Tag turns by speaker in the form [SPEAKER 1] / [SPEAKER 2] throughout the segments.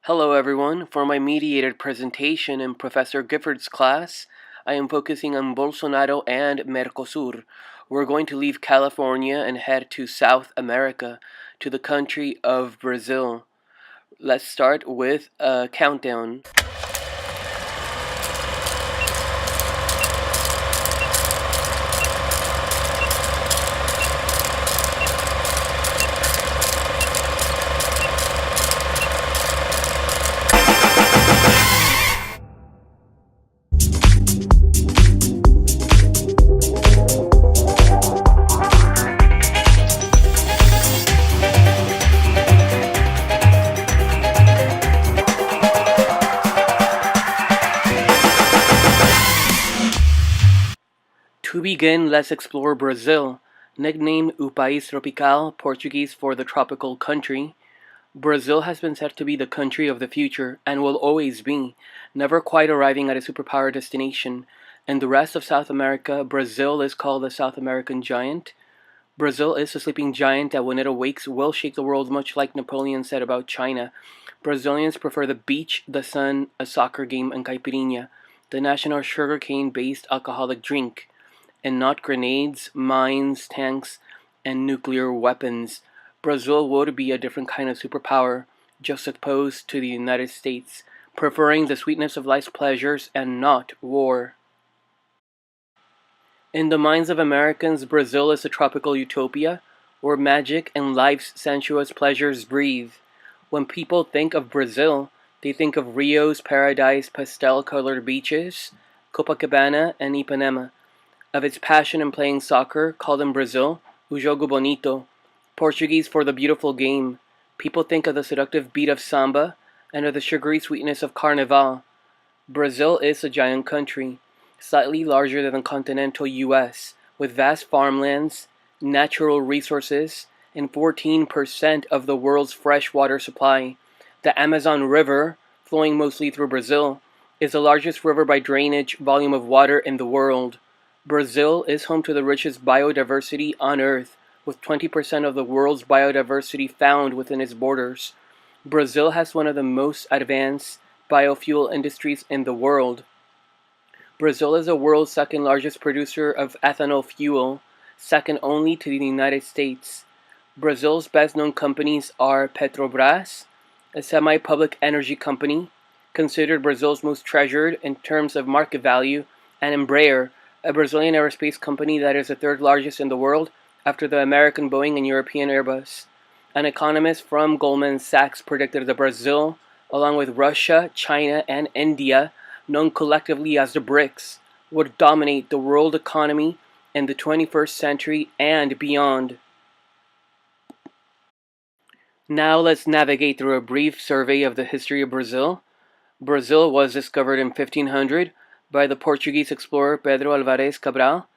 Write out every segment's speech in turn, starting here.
[SPEAKER 1] Hello everyone. For my mediated presentation in Professor Gifford's class, I am focusing on Bolsonaro and Mercosur. We're going to leave California and head to South America, to the country of Brazil. Let's start with a countdown. To begin, let's explore Brazil. Nicknamed O País Tropical, Portuguese for the tropical country, Brazil has been said to be the country of the future, and will always be, never quite arriving at a superpower destination. In the rest of South America, Brazil is called the South American giant. Brazil is a sleeping giant that when it awakes will shake the world, much like Napoleon said about China. Brazilians prefer the beach, the sun, a soccer game, and caipirinha, the national sugarcane-based alcoholic drink, and not grenades, mines, tanks, and nuclear weapons. Brazil would be a different kind of superpower, juxtaposed to the United States, preferring the sweetness of life's pleasures and not war. In the minds of Americans, Brazil is a tropical utopia where magic and life's sensuous pleasures breathe. When people think of Brazil, they think of Rio's paradise pastel-colored beaches, Copacabana, and Ipanema. Of its passion in playing soccer, called in Brazil, o jogo bonito, Portuguese for the beautiful game. People think of the seductive beat of samba and of the sugary sweetness of carnaval. Brazil is a giant country, slightly larger than the continental US, with vast farmlands, natural resources, and 14% of the world's fresh water supply. The Amazon River, flowing mostly through Brazil, is the largest river by drainage volume of water in the world. Brazil is home to the richest biodiversity on Earth, with 20% of the world's biodiversity found within its borders. Brazil has one of the most advanced biofuel industries in the world. Brazil is the world's second largest producer of ethanol fuel, second only to the United States. Brazil's best-known companies are Petrobras, a semi-public energy company, considered Brazil's most treasured in terms of market value, and Embraer, a Brazilian aerospace company that is the third largest in the world after the American Boeing and European Airbus. An economist from Goldman Sachs predicted that Brazil, along with Russia, China, and India, known collectively as the BRICS, would dominate the world economy in the 21st century and beyond. Now let's navigate through a brief survey of the history of Brazil. Brazil was discovered in 1500 by the Portuguese explorer Pedro Álvares Cabral.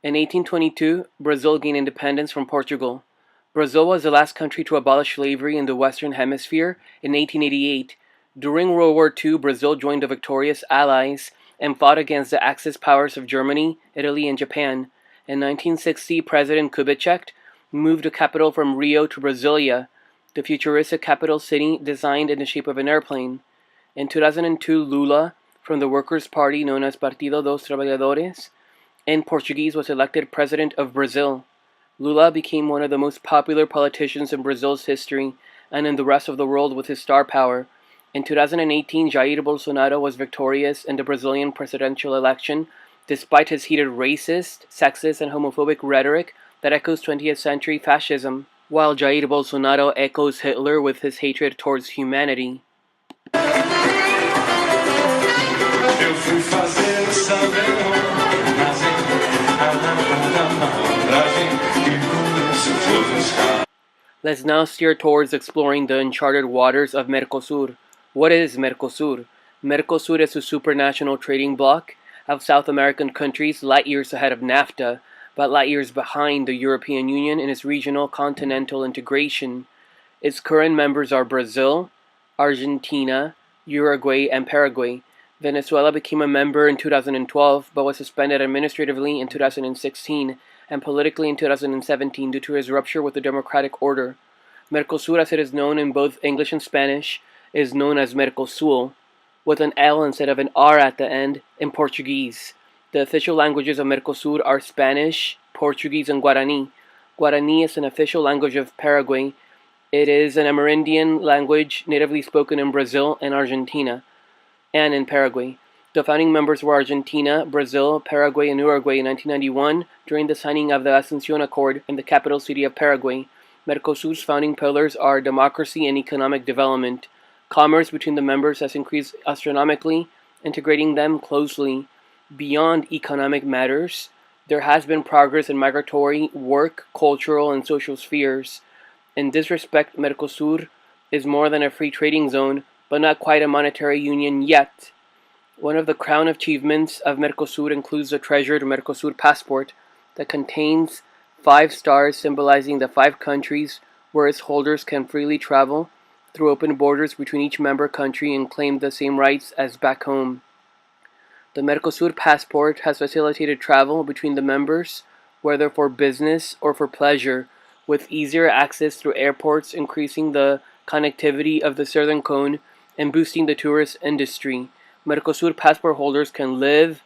[SPEAKER 1] In 1822, Brazil gained independence from Portugal. Brazil was the last country to abolish slavery in the Western Hemisphere in 1888. During World War II, Brazil joined the victorious Allies and fought against the Axis powers of Germany, Italy, and Japan. In 1960, President Kubitschek moved the capital from Rio to Brasilia, the futuristic capital city designed in the shape of an airplane. In 2002, Lula, from the Workers' Party known as Partido dos Trabalhadores, in Portuguese, was elected President of Brazil. Lula became one of the most popular politicians in Brazil's history and in the rest of the world with his star power. In 2018, Jair Bolsonaro was victorious in the Brazilian presidential election, despite his heated racist, sexist, and homophobic rhetoric that echoes 20th century fascism, while Jair Bolsonaro echoes Hitler with his hatred towards humanity. Let's now steer towards exploring the uncharted waters of Mercosur. What is Mercosur? Mercosur is a supranational trading bloc of South American countries light years ahead of NAFTA, but light years behind the European Union in its regional continental integration. Its current members are Brazil, Argentina, Uruguay, and Paraguay. Venezuela became a member in 2012, but was suspended administratively in 2016 and politically in 2017 due to its rupture with the democratic order. Mercosur, as it is known in both English and Spanish, is known as Mercosul, with an L instead of an R at the end, in Portuguese. The official languages of Mercosur are Spanish, Portuguese, and Guarani. Guarani is an official language of Paraguay. It is an Amerindian language natively spoken in Brazil and Argentina, and in Paraguay. The founding members were Argentina, Brazil, Paraguay, and Uruguay in 1991 during the signing of the Asunción Accord in the capital city of Paraguay. Mercosur's founding pillars are democracy and economic development. Commerce between the members has increased astronomically, integrating them closely. Beyond economic matters, there has been progress in migratory, work, cultural, and social spheres. In this respect, Mercosur is more than a free trading zone, but not quite a monetary union yet. One of the crown achievements of Mercosur includes the treasured Mercosur passport that contains 5 stars symbolizing the 5 countries where its holders can freely travel through open borders between each member country and claim the same rights as back home. The Mercosur passport has facilitated travel between the members, whether for business or for pleasure, with easier access through airports, increasing the connectivity of the Southern Cone and boosting the tourist industry. Mercosur passport holders can live,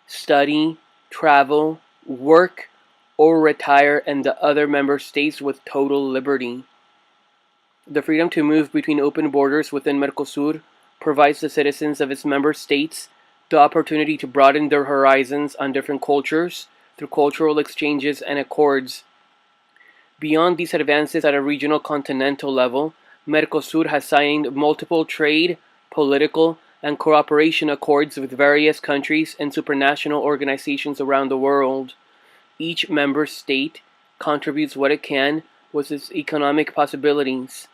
[SPEAKER 1] study, travel, work, or retire in the other member states with total liberty. The freedom to move between open borders within Mercosur provides the citizens of its member states the opportunity to broaden their horizons on different cultures through cultural exchanges and accords. Beyond these advances at a regional continental level, Mercosur has signed multiple trade, political, and cooperation accords with various countries and supranational organizations around the world. Each member state contributes what it can with its economic possibilities.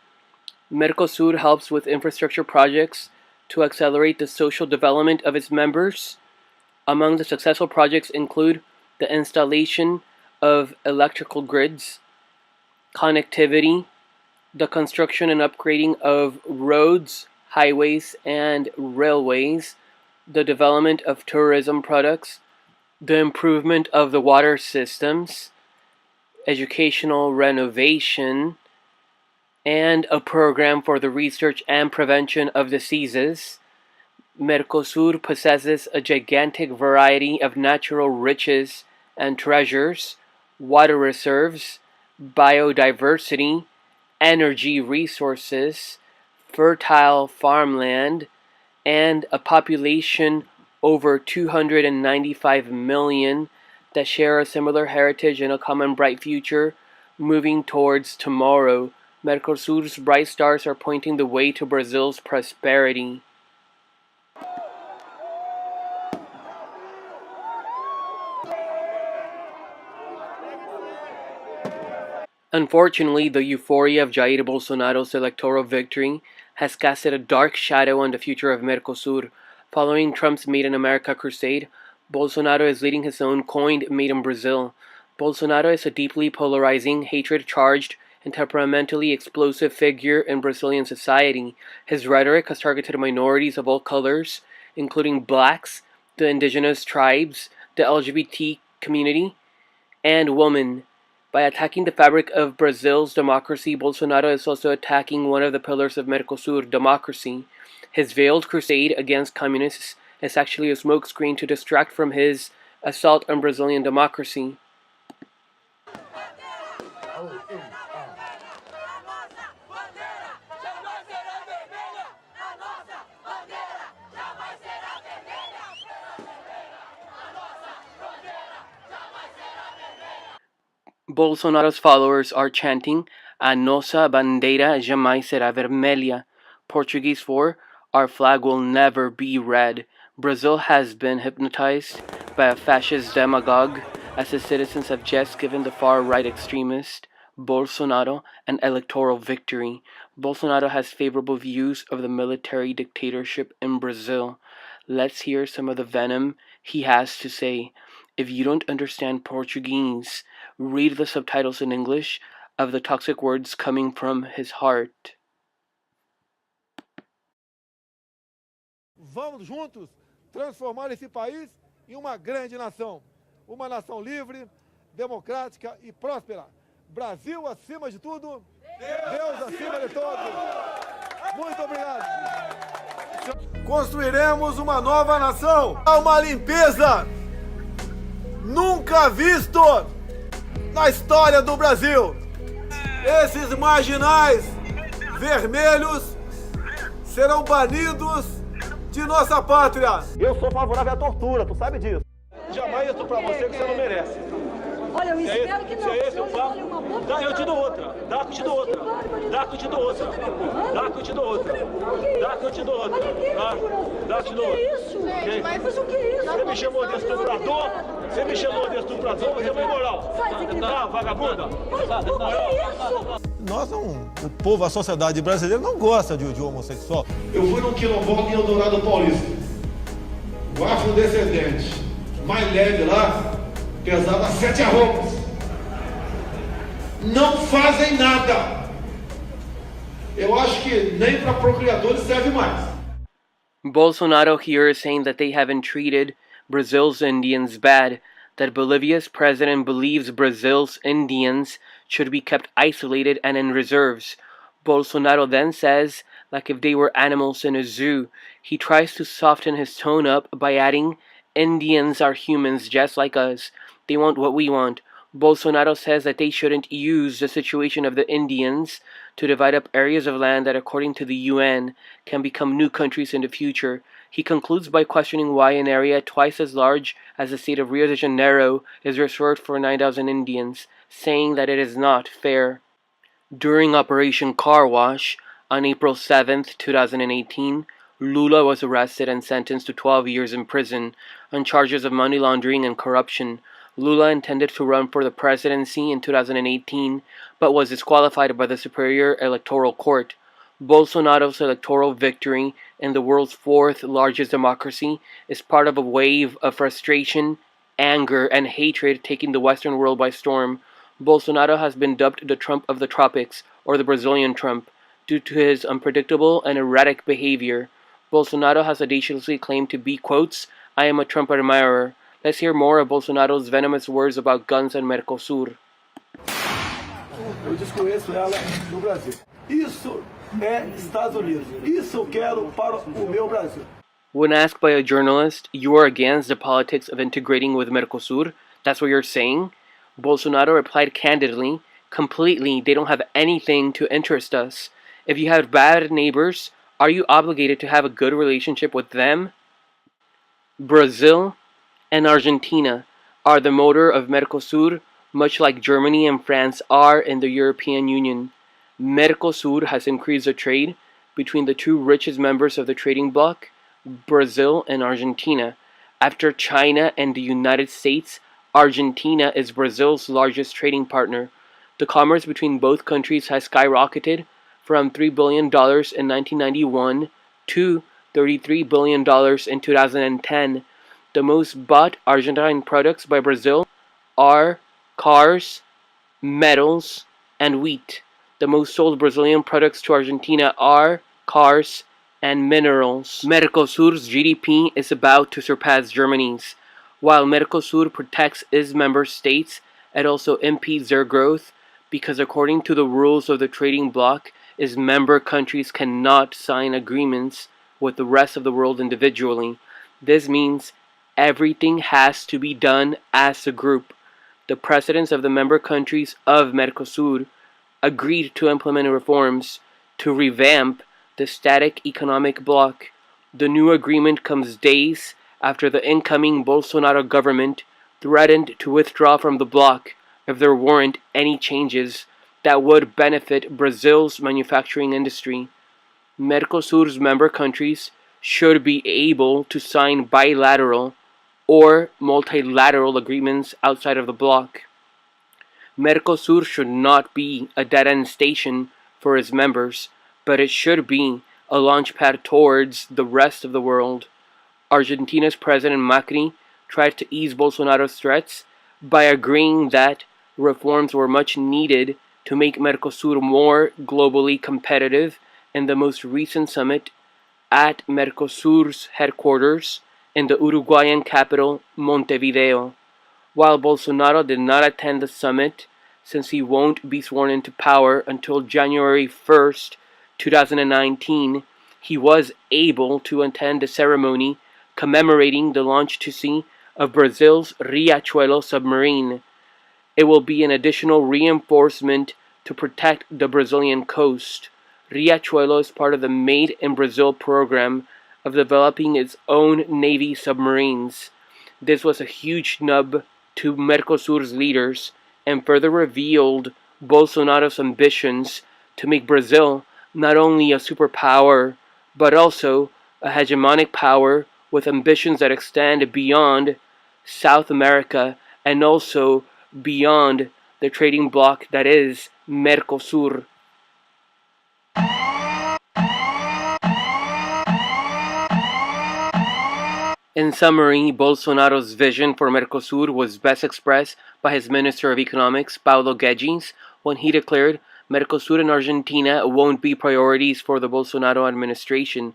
[SPEAKER 1] Mercosur helps with infrastructure projects to accelerate the social development of its members. Among the successful projects include the installation of electrical grids, connectivity, the construction and upgrading of roads, highways, and railways, the development of tourism products, the improvement of the water systems, educational renovation, and a program for the research and prevention of diseases. Mercosur possesses a gigantic variety of natural riches and treasures, water reserves, biodiversity, energy resources, fertile farmland, and a population over 295 million that share a similar heritage and a common bright future moving towards tomorrow. Mercosur's bright stars are pointing the way to Brazil's prosperity. Unfortunately, the euphoria of Jair Bolsonaro's electoral victory has casted a dark shadow on the future of Mercosur. Following Trump's Made in America crusade, Bolsonaro is leading his own coined Made in Brazil. Bolsonaro is a deeply polarizing, hatred-charged, and temperamentally explosive figure in Brazilian society. His rhetoric has targeted minorities of all colors, including blacks, the indigenous tribes, the LGBT community, and women. By attacking the fabric of Brazil's democracy, Bolsonaro is also attacking one of the pillars of Mercosur, democracy. His veiled crusade against communists is actually a smokescreen to distract from his assault on Brazilian democracy. Bolsonaro's followers are chanting, "A nossa bandeira jamais será vermelha," Portuguese for, "Our flag will never be red." Brazil has been hypnotized by a fascist demagogue, as the citizens have just given the far-right extremist, Bolsonaro, an electoral victory. Bolsonaro has favorable views of the military dictatorship in Brazil. Let's hear some of the venom he has to say. If you don't understand Portuguese, read the subtitles in English of the toxic words coming from his heart.
[SPEAKER 2] Vamos juntos transformar esse país em uma grande nação. Uma nação livre, democrática e próspera. Brasil acima de tudo, Deus acima de todos. Muito obrigado. construiremos uma nova nação. Há uma limpeza nunca visto na história do Brasil. Esses marginais vermelhos serão banidos de nossa pátria.
[SPEAKER 3] Eu sou favorável à tortura, tu sabe disso.
[SPEAKER 2] Jamais isso pra você que você não merece.
[SPEAKER 4] Olha, eu espero que não.
[SPEAKER 2] Se é esse o papo, eu te dou outra. Dá que eu te dou outra. Dá que eu te dou outra. Dá que eu te dou outra. Dá que eu te dou outra. Dá que eu te dou outra.
[SPEAKER 4] Mas o que é isso?
[SPEAKER 2] Você me chamou de estuprador? Você me chamou de estuprador? Você é uma imoral. Tá, vagabunda?
[SPEAKER 4] Mas o que é isso?
[SPEAKER 5] Nós não, o povo, a sociedade brasileira não gosta de homossexual.
[SPEAKER 2] Eu fui num quilombola em Eldorado Paulista. O afrodescendente mais leve lá pesava 7 arrobas. Não fazem nada. Eu acho que nem para procriadores serve mais.
[SPEAKER 1] Bolsonaro here is saying that they haven't treated Brazil's Indians bad, that Bolivia's president believes Brazil's Indians should be kept isolated and in reserves. Bolsonaro then says, like if they were animals in a zoo. He tries to soften his tone up by adding, Indians are humans just like us. They want what we want. Bolsonaro says that they shouldn't use the situation of the Indians to divide up areas of land that, according to the UN, can become new countries in the future. He concludes by questioning why an area twice as large as the state of Rio de Janeiro is reserved for 9,000 Indians, saying that it is not fair. During Operation Car Wash, on April 7, 2018, Lula was arrested and sentenced to 12 years in prison on charges of money laundering and corruption. Lula intended to run for the presidency in 2018, but was disqualified by the Superior Electoral Court. Bolsonaro's electoral victory in the world's fourth largest democracy is part of a wave of frustration, anger, and hatred taking the Western world by storm. Bolsonaro has been dubbed the Trump of the tropics, or the Brazilian Trump, due to his unpredictable and erratic behavior. Bolsonaro has audaciously claimed to be, quotes, I am a Trump admirer. Let's hear more of Bolsonaro's venomous words about guns and Mercosur.
[SPEAKER 6] Eu desconheço ela no Brasil. Isso é Estados Unidos. Isso eu quero para o meu Brasil.
[SPEAKER 1] When asked by a journalist, you are against the politics of integrating with Mercosur? That's what you're saying? Bolsonaro replied candidly, completely, they don't have anything to interest us. If you have bad neighbors, are you obligated to have a good relationship with them? Brazil and Argentina are the motor of Mercosur, much like Germany and France are in the European Union. Mercosur has increased the trade between the two richest members of the trading bloc, Brazil and Argentina. After China and the United States, Argentina is Brazil's largest trading partner. The commerce between both countries has skyrocketed from $3 billion in 1991 to $33 billion in 2010. The most bought Argentine products by Brazil are cars, metals, and wheat. The most sold Brazilian products to Argentina are cars and minerals. Mercosur's GDP is about to surpass Germany's. While Mercosur protects its member states, it also impedes their growth because according to the rules of the trading bloc, its member countries cannot sign agreements with the rest of the world individually. This means everything has to be done as a group. The presidents of the member countries of Mercosur agreed to implement reforms to revamp the static economic bloc. The new agreement comes days after the incoming Bolsonaro government threatened to withdraw from the bloc if there weren't any changes that would benefit Brazil's manufacturing industry. Mercosur's member countries should be able to sign bilateral or multilateral agreements outside of the bloc. Mercosur should not be a dead-end station for its members, but it should be a launchpad towards the rest of the world. Argentina's President Macri tried to ease Bolsonaro's threats by agreeing that reforms were much needed to make Mercosur more globally competitive in the most recent summit at Mercosur's headquarters in the Uruguayan capital Montevideo. While Bolsonaro did not attend the summit, since he won't be sworn into power until January 1st, 2019, he was able to attend the ceremony commemorating the launch to sea of Brazil's Riachuelo submarine. It will be an additional reinforcement to protect the Brazilian coast. Riachuelo is part of the Made in Brazil program of developing its own Navy submarines. This was a huge nub to Mercosur's leaders and further revealed Bolsonaro's ambitions to make Brazil not only a superpower, but also a hegemonic power with ambitions that extend beyond South America and also beyond the trading bloc that is Mercosur. In summary, Bolsonaro's vision for Mercosur was best expressed by his Minister of Economics, Paulo Guedes, when he declared Mercosur and Argentina won't be priorities for the Bolsonaro administration.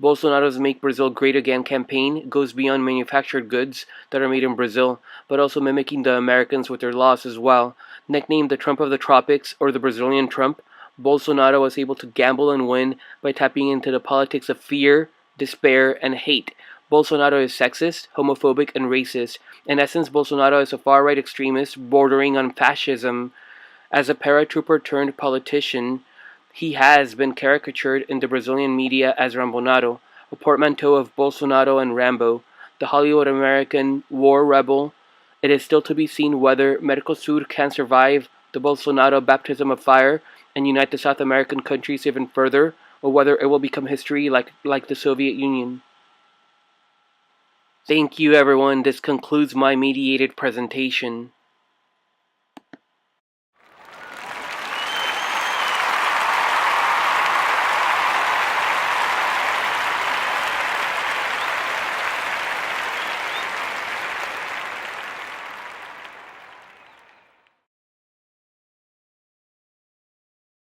[SPEAKER 1] Bolsonaro's Make Brazil Great Again campaign goes beyond manufactured goods that are made in Brazil, but also mimicking the Americans with their laws as well. Nicknamed the Trump of the Tropics or the Brazilian Trump, Bolsonaro was able to gamble and win by tapping into the politics of fear, despair, and hate. Bolsonaro is sexist, homophobic, and racist. In essence, Bolsonaro is a far-right extremist bordering on fascism. As a paratrooper turned politician, he has been caricatured in the Brazilian media as Rambonado, a portmanteau of Bolsonaro and Rambo, the Hollywood American war rebel. It is still to be seen whether Mercosur can survive the Bolsonaro baptism of fire and unite the South American countries even further, or whether it will become history like the Soviet Union. Thank you, everyone. This concludes my mediated presentation.